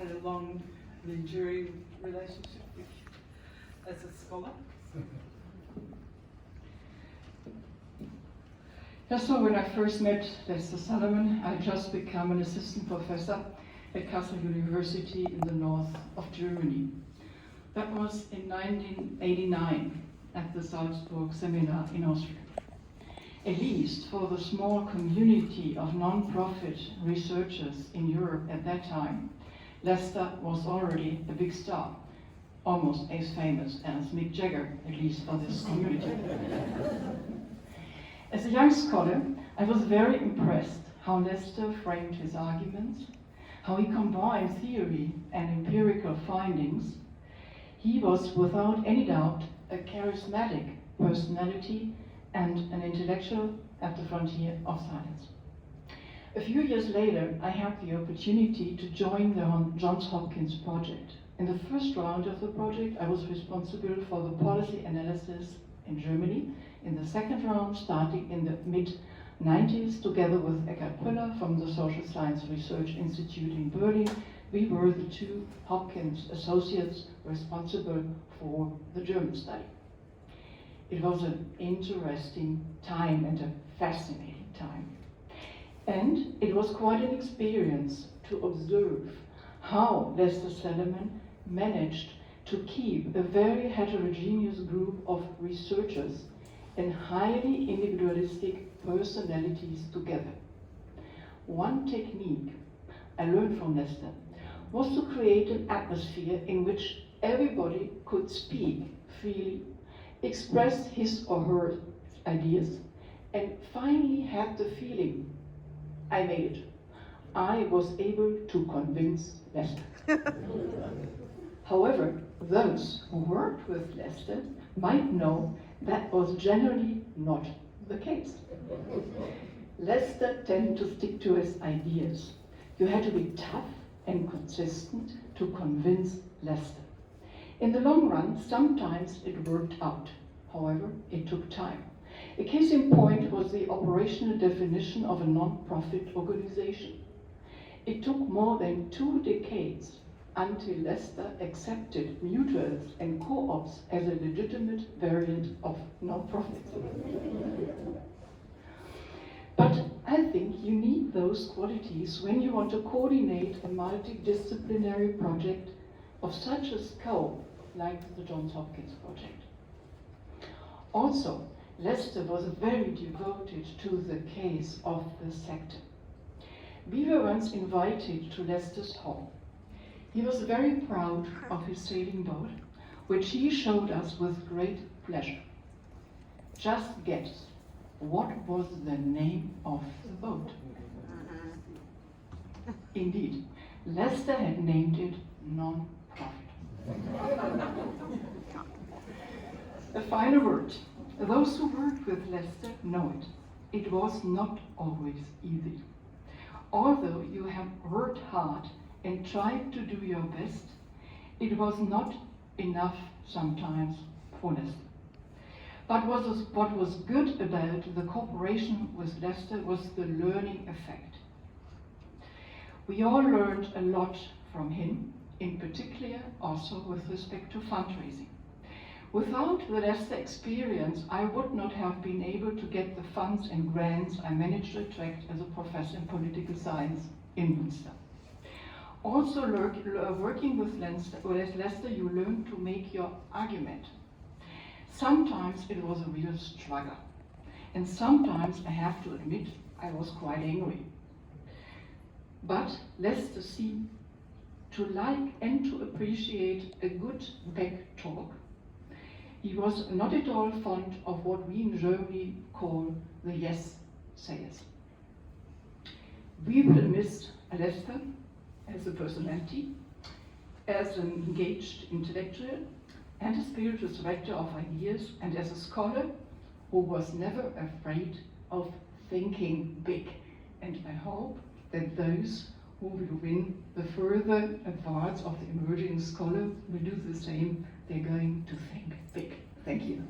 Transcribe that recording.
had a long and enduring relationship with as a scholar. Just so when I first met Lester Salamon, I had just become an assistant professor at Kassel University in the north of Germany. That was in 1989 at the Salzburg seminar in Austria. At least for the small community of non-profit researchers in Europe at that time, Lester was already a big star, almost as famous as Mick Jagger, at least for this community. As a young scholar, I was very impressed how Lester framed his arguments, how he combined theory and empirical findings. He was without any doubt a charismatic personality and an intellectual at the frontier of science. A few years later, I had the opportunity to join the Johns Hopkins project. In the first round of the project, I was responsible for the policy analysis in Germany. In the second round, starting in the mid-90s, together with Eckhard Pöller from the Social Science Research Institute in Berlin, we were the two Hopkins associates responsible for the German study. It was an interesting time and a fascinating time. And it was quite an experience to observe how Lester Salamon managed to keep a very heterogeneous group of researchers and highly individualistic personalities together. One technique I learned from Lester was to create an atmosphere in which everybody could speak freely, express his or her ideas, and finally had the feeling, I made it. I was able to convince Lester. However, those who worked with Lester might know that was generally not the case. Lester tended to stick to his ideas. You had to be tough and consistent to convince Lester. In the long run, sometimes it worked out. However, it took time. A case in point was the operational definition of a non-profit organization. It took more than 2 decades until Lester accepted mutuals and co-ops as a legitimate variant of non-profits. But I think you need those qualities when you want to coordinate a multidisciplinary project of such a scope like the Johns Hopkins project. Also, Lester was very devoted to the case of the sector. We were once invited to Lester's home. He was very proud of his sailing boat, which he showed us with great pleasure. Just guess, what was the name of the boat? Indeed, Lester had named it non-profit. A final word. Those who worked with Lester know it. It was not always easy. Although you have worked hard and tried to do your best, it was not enough sometimes for Lester. But what was good about the cooperation with Lester was the learning effect. We all learned a lot from him, in particular also with respect to fundraising. Without the Lester experience, I would not have been able to get the funds and grants I managed to attract as a professor in political science in Münster. Also, working with Lester, you learn to make your argument. Sometimes it was a real struggle, and sometimes I have to admit I was quite angry. But Lester seemed to like and to appreciate a good back talk. He was not at all fond of what we in Germany call the yes-sayers. We will miss Lester as a personality, as an engaged intellectual, and a spiritual director of ideas, and as a scholar who was never afraid of thinking big. And I hope that those who will win the further awards of the emerging scholar will do the same. They're going to think big. Thank you.